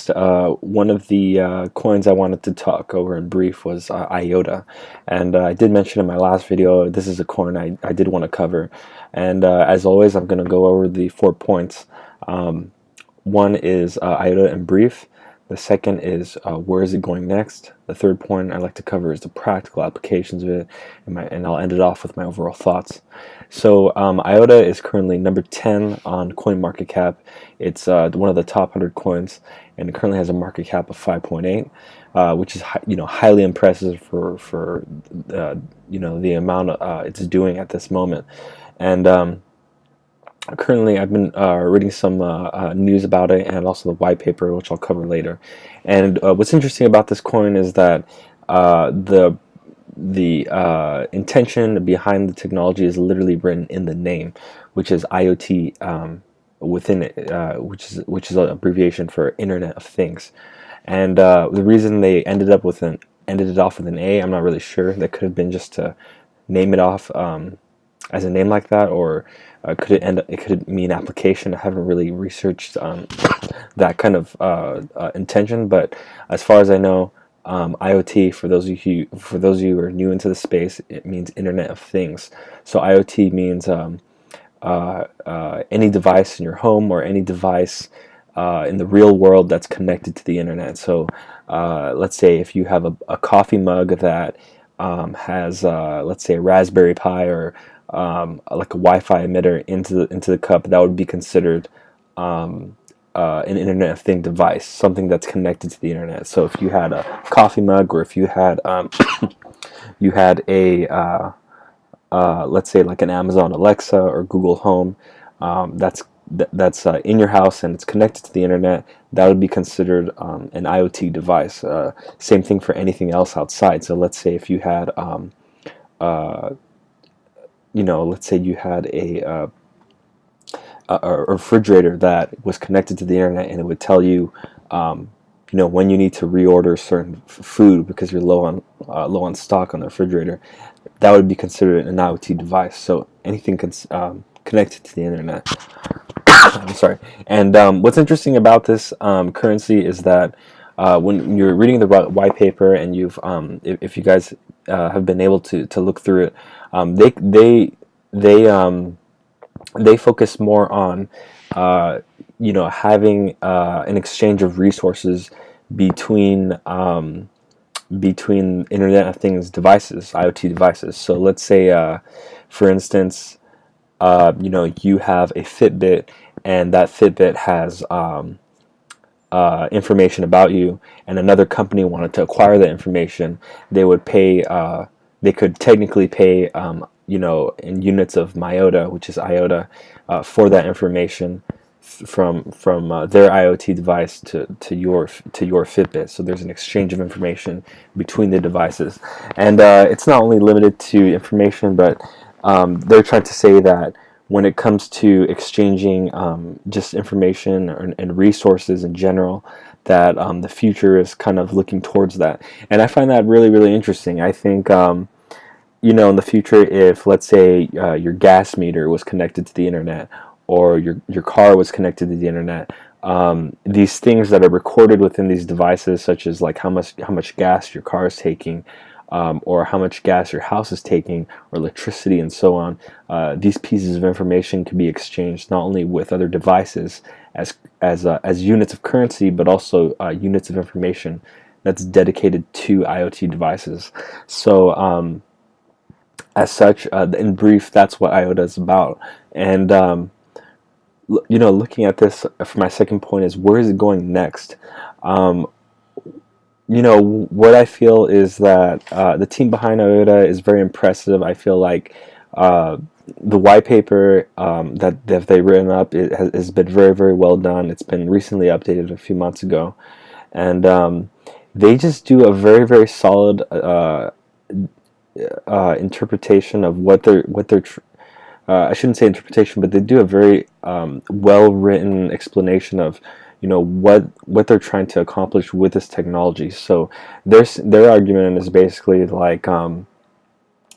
One of the coins I wanted to talk over in brief was IOTA, and I did mention in my last video this is a coin I did want to cover, and as always I'm going to go over the 4 points. Um, One is IOTA in brief. The second is where is it going next. The third point I'd like to cover is the practical applications of it, and I'll end it off with my overall thoughts. So IOTA is currently number 10 on CoinMarketCap. It's one of the top 100 coins, and it currently has a market cap of 5.8, which is highly impressive for the amount it's doing at this moment. And currently I've been reading some news about it, and also the white paper, which I'll cover later. And what's interesting about this coin is that the intention behind the technology is literally written in the name, which is IoT within it, which is an abbreviation for Internet of Things. And the reason they ended it off with an A, I'm not really sure. That could have been just to name it off as a name like that, or it could mean application. I haven't really researched that kind of intention, but as far as I know, IoT, for those of you who are new into the space, it means Internet of Things. So IoT means any device in your home, or any device in the real world that's connected to the internet. So let's say if you have a coffee mug that has let's say a Raspberry Pi, or like a Wi-Fi emitter into the cup, that would be considered an Internet of Thing device, something that's connected to the internet. So if you had a coffee mug, or if you had you had a let's say like an Amazon Alexa or Google Home, that's in your house and it's connected to the internet, that would be considered an IoT device. Same thing for anything else outside. So let's say if you had let's say you had a refrigerator that was connected to the internet, and it would tell you, when you need to reorder certain food because you're low on stock on the refrigerator. That would be considered an IoT device. So anything connected to the internet. I'm sorry. And what's interesting about this currency is that when you're reading the white paper, and if you guys have been able to look through it, they focus more on having an exchange of resources between Internet of Things devices, IoT devices. So let's say for instance you have a Fitbit, and that Fitbit has information about you, and another company wanted to acquire that information. They would pay they could technically pay in units of MIOTA, which is IOTA, for that information from their IoT device to your Fitbit. So there's an exchange of information between the devices, and it's not only limited to information, but they're trying to say that when it comes to exchanging just information and resources in general, that the future is kind of looking towards that. And I find that really, really interesting. I think in the future, if let's say your gas meter was connected to the internet, or your car was connected to the internet, these things that are recorded within these devices, such as like how much gas your car is taking, or how much gas your house is taking, or electricity, and so on. These pieces of information can be exchanged not only with other devices as units of currency, but also units of information that's dedicated to IoT devices. So as such, in brief, that's what IOTA is about. And looking at this for my second point is, where is it going next? What I feel is that the team behind IOTA is very impressive. I feel like the white paper that they've written up, it has been very, very well done. It's been recently updated a few months ago, and they just do a very, very solid interpretation of what they're I shouldn't say interpretation, but they do a very well-written explanation of what they're trying to accomplish with this technology. So their argument is basically like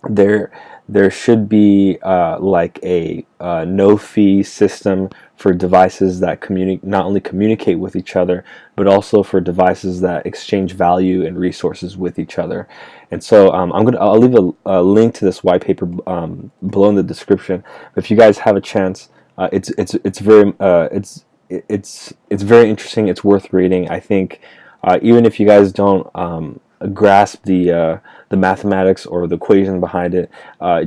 there there should be like a no fee system for devices that not only communicate with each other, but also for devices that exchange value and resources with each other. And so I'll leave a link to this white paper below in the description. If you guys have a chance, it's very it's very interesting. It's worth reading. I think even if you guys don't grasp the mathematics or the equation behind it,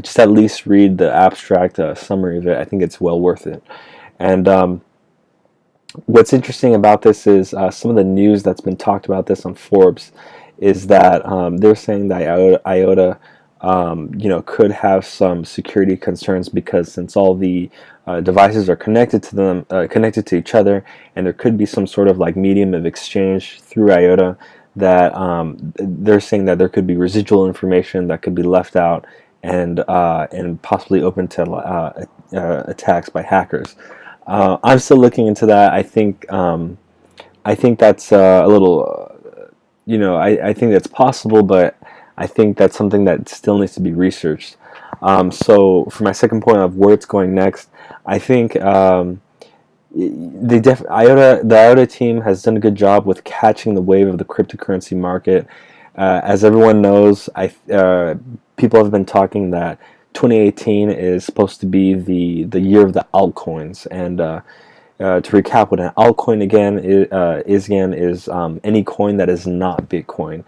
just at least read the abstract summary of it. I think it's well worth it. And what's interesting about this is some of the news that's been talked about this on Forbes is that they're saying that IOTA could have some security concerns because since all the devices are connected to them, connected to each other, and there could be some sort of like medium of exchange through IOTA, that they're saying that there could be residual information that could be left out and possibly open to attacks by hackers. I'm still looking into that. I think that's a little, I think that's possible, but I think that's something that still needs to be researched. So for my second point of where it's going next, I think the IOTA team has done a good job with catching the wave of the cryptocurrency market. As everyone knows, people have been talking that 2018 is supposed to be the year of the altcoins. And to recap, what an altcoin is any coin that is not Bitcoin.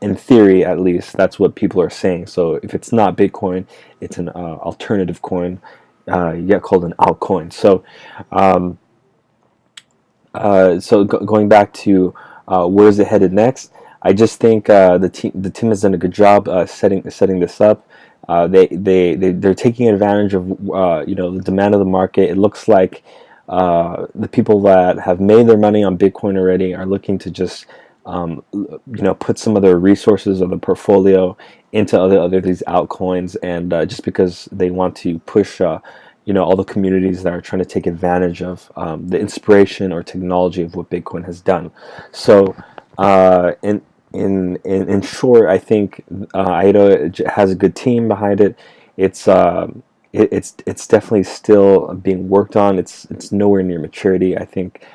In theory, at least, that's what people are saying. So if it's not Bitcoin, it's an alternative coin, yet called an altcoin. So, going back to where is it headed next? I just think the team has done a good job setting this up. They're taking advantage of the demand of the market. It looks like the people that have made their money on Bitcoin already are looking to just put some of their resources of the portfolio into other these altcoins, and just because they want to push all the communities that are trying to take advantage of the inspiration or technology of what Bitcoin has done. So in short, I think IOTA has a good team behind it. It's definitely still being worked on. It's nowhere near maturity. I think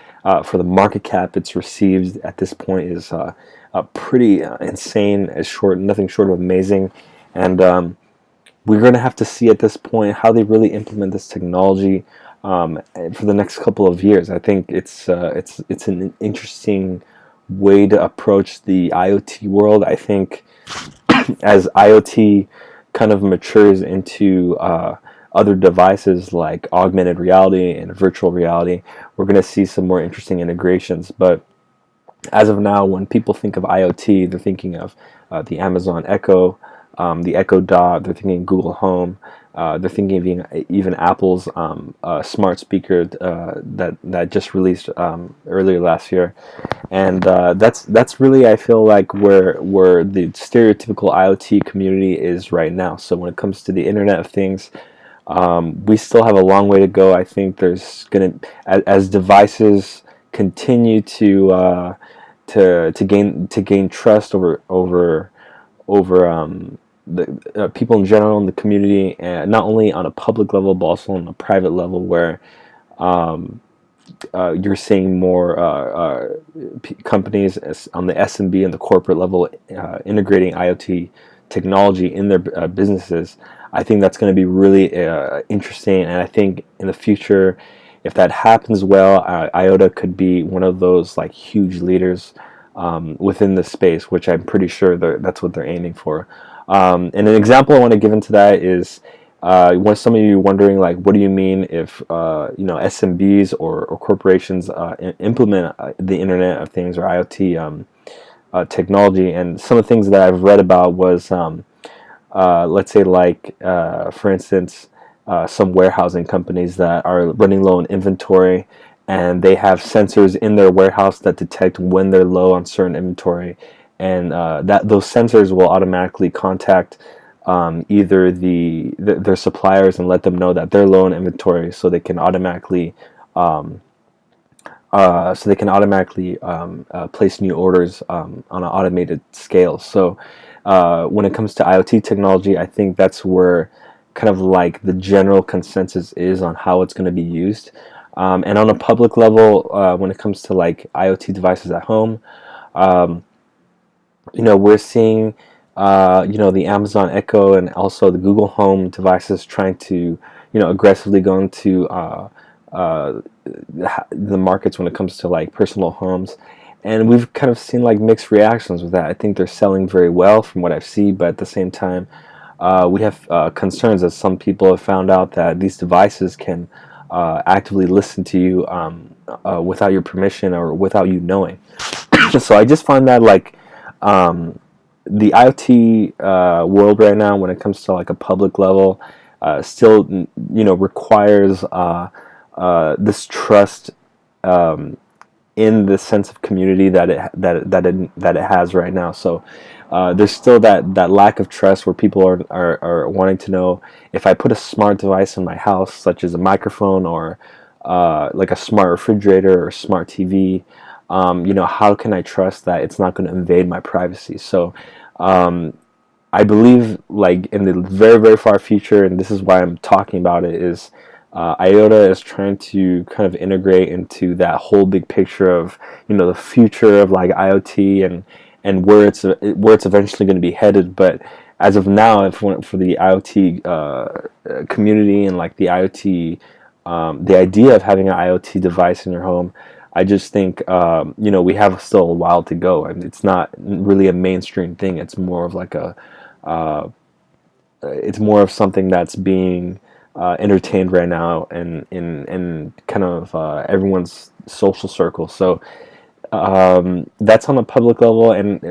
for the market cap it's received at this point is pretty insane, nothing short of amazing. And we're going to have to see at this point how they really implement this technology for the next couple of years. I think it's an interesting way to approach the IoT world. I think as IoT kind of matures into other devices like augmented reality and virtual reality, we're going to see some more interesting integrations. But as of now, when people think of IoT, they're thinking of the Amazon Echo, the Echo Dot, they're thinking Google Home, they're thinking of even Apple's smart speaker that just released earlier last year. And that's really, I feel like, where the stereotypical IoT community is right now. So when it comes to the Internet of Things, we still have a long way to go. I think there's as devices continue to gain trust over the people in general in the community, and not only on a public level but also on a private level, where you're seeing more companies on the SMB and the corporate level integrating IoT technology in their businesses. I think that's going to be really interesting, and I think in the future, if that happens well, IOTA could be one of those like huge leaders within the space, which I'm pretty sure that's what they're aiming for. And an example I want to give into that is when some of you are wondering, like, what do you mean if SMBs or corporations implement the Internet of Things or IoT technology? And some of the things that I've read about was let's say, like, for instance, some warehousing companies that are running low on inventory, and they have sensors in their warehouse that detect when they're low on certain inventory, and those sensors will automatically contact either their suppliers and let them know that they're low on inventory, so they can automatically place new orders on an automated scale. So when it comes to IoT technology, I think that's where kind of like the general consensus is on how it's going to be used. And on a public level, when it comes to like IoT devices at home, um, we're seeing, the Amazon Echo and also the Google Home devices trying to, aggressively go into the markets when it comes to like personal homes. And we've kind of seen like mixed reactions with that. I think they're selling very well from what I've seen, but at the same time, we have concerns that some people have found out that these devices can actively listen to you without your permission or without you knowing. So I just find that like um, the IoT world right now, when it comes to like a public level, still requires this trust um, in the sense of community that it has right now. So there's still that lack of trust where people are wanting to know, if I put a smart device in my house, such as a microphone or like a smart refrigerator or smart TV, how can I trust that it's not going to invade my privacy? So um, I believe like in the very, very far future, and this is why I'm talking about it, is IOTA is trying to kind of integrate into that whole big picture of the future of like IoT and where it's eventually going to be headed. But as of now, if for the IoT community and like the IoT, the idea of having an IoT device in your home, I just think we have still a while to go, and it's not really a mainstream thing. It's more of like uh, it's more of something that's being entertained right now and in kind of everyone's social circle. So that's on a public level, and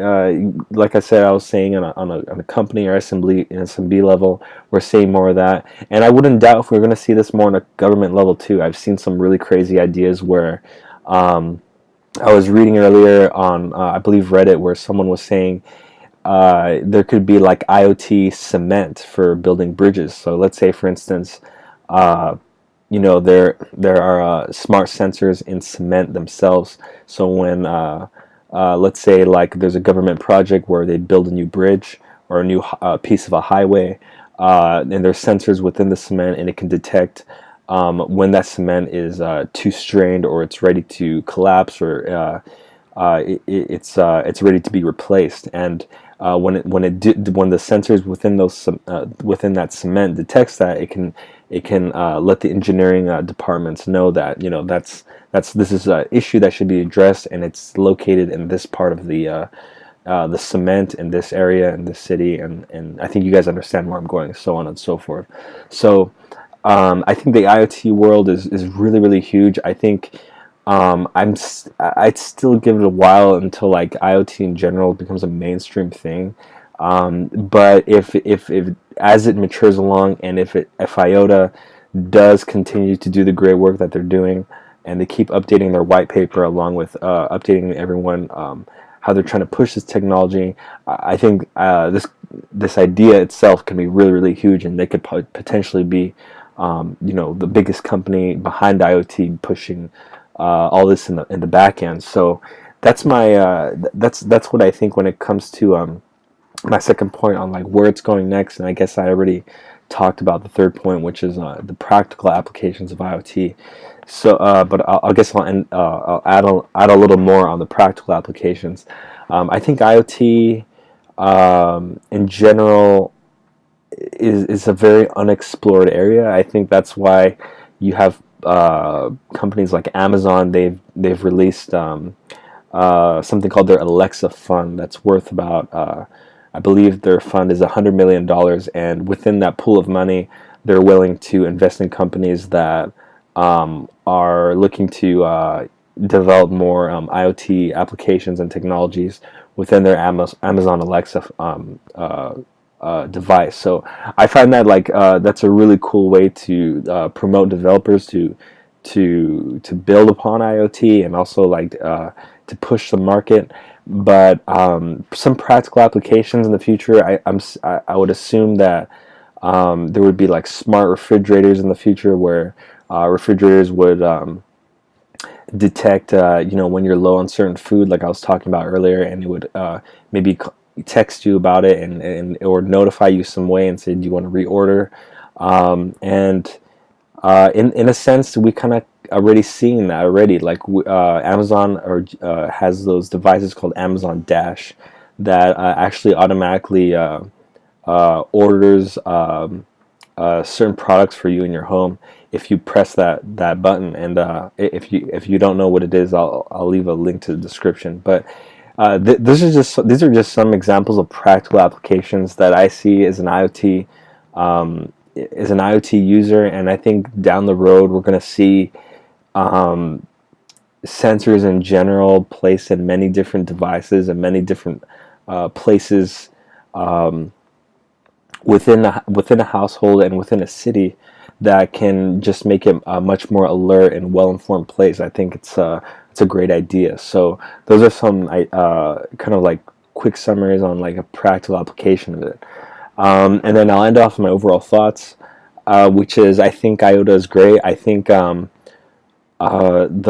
like I said, I was saying on a company or SMB level, we're seeing more of that. And I wouldn't doubt if we're going to see this more on a government level too. I've seen some really crazy ideas where um, I was reading earlier on, I believe Reddit, where someone was saying there could be like IoT cement for building bridges. So let's say, for instance, uh, there are smart sensors in cement themselves. So when let's say like there's a government project where they build a new bridge or a new piece of a highway, and there's sensors within the cement, and it can detect when that cement is too strained or it's ready to collapse, or it's ready to be replaced. And when the sensors within within that cement detects that, it can let the engineering departments know that this is an issue that should be addressed, and it's located in this part of the cement in this area in this city, and I think you guys understand where I'm going, so on and so forth. So I think the IoT world is really, really huge. I think I'd still give it a while until like IoT in general becomes a mainstream thing. But if as it matures along, and if IOTA does continue to do the great work that they're doing, and they keep updating their white paper along with updating everyone, how they're trying to push this technology, I think this idea itself can be really, really huge, and they could potentially be the biggest company behind IoT, pushing all this in the back end. So that's my that's what I think when it comes to my second point on like where it's going next. And I guess I already talked about the third point, which is the practical applications of IoT. So, but I guess I'll add a little more on the practical applications. I think IoT in general is a very unexplored area. I think that's why you have companies like Amazon. They've released something called their Alexa fund that's worth about I believe their fund is $100 million, and within that pool of money, they're willing to invest in companies that are looking to develop more IoT applications and technologies within their Amazon Alexa device. So I find that like that's a really cool way to promote developers to build upon IoT, and also like to push the market. But some practical applications in the future, I would assume that there would be like smart refrigerators in the future, where refrigerators would detect when you're low on certain food, like I was talking about earlier, and it would maybe text you about it and or notify you some way and say, do you want to reorder? And in a sense, we kind of already seeing that already. Like Amazon has those devices called Amazon Dash that actually automatically orders certain products for you in your home if you press that button. And if you don't know what it is, I'll leave a link to the description. But these are just some examples of practical applications that I see as an IoT user, and I think down the road we're going to see sensors in general placed in many different devices and many different places within a household and within a city that can just make it a much more alert and well-informed place. I think it's a great idea. So those are some kind of like quick summaries on like a practical application of it. And then I'll end off with my overall thoughts, which is I think IOTA is great. I think the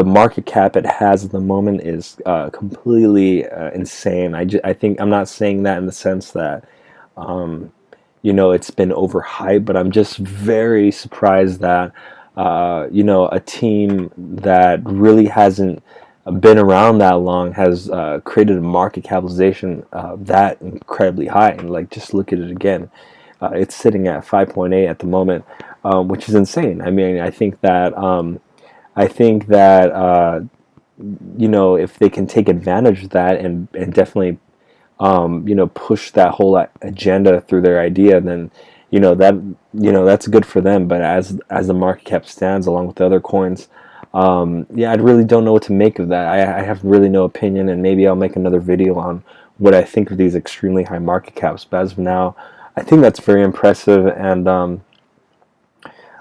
market cap it has at the moment is completely insane. I think I'm not saying that in the sense that it's been overhyped, but I'm just very surprised that a team that really hasn't been around that long has created a market capitalization that incredibly high. And like, just look at it again. It's sitting at 5.8 at the moment, which is insane. I mean, I think that if they can take advantage of that and definitely push that whole agenda through their idea, then that's good for them. But as the market cap stands, along with the other coins, I really don't know what to make of that. I have really no opinion, and maybe I'll make another video on what I think of these extremely high market caps. But as of now, I think that's very impressive, and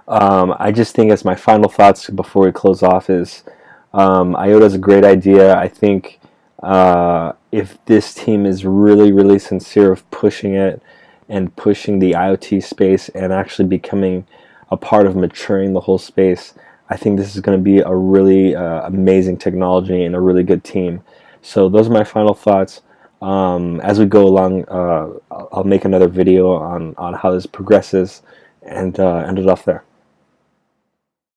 I just think as my final thoughts before we close off is IOTA is a great idea. I think if this team is really, really sincere of pushing it and pushing the IoT space and actually becoming a part of maturing the whole space, I think this is going to be a really amazing technology and a really good team. So those are my final thoughts. As we go along, I'll make another video on how this progresses and end it off there.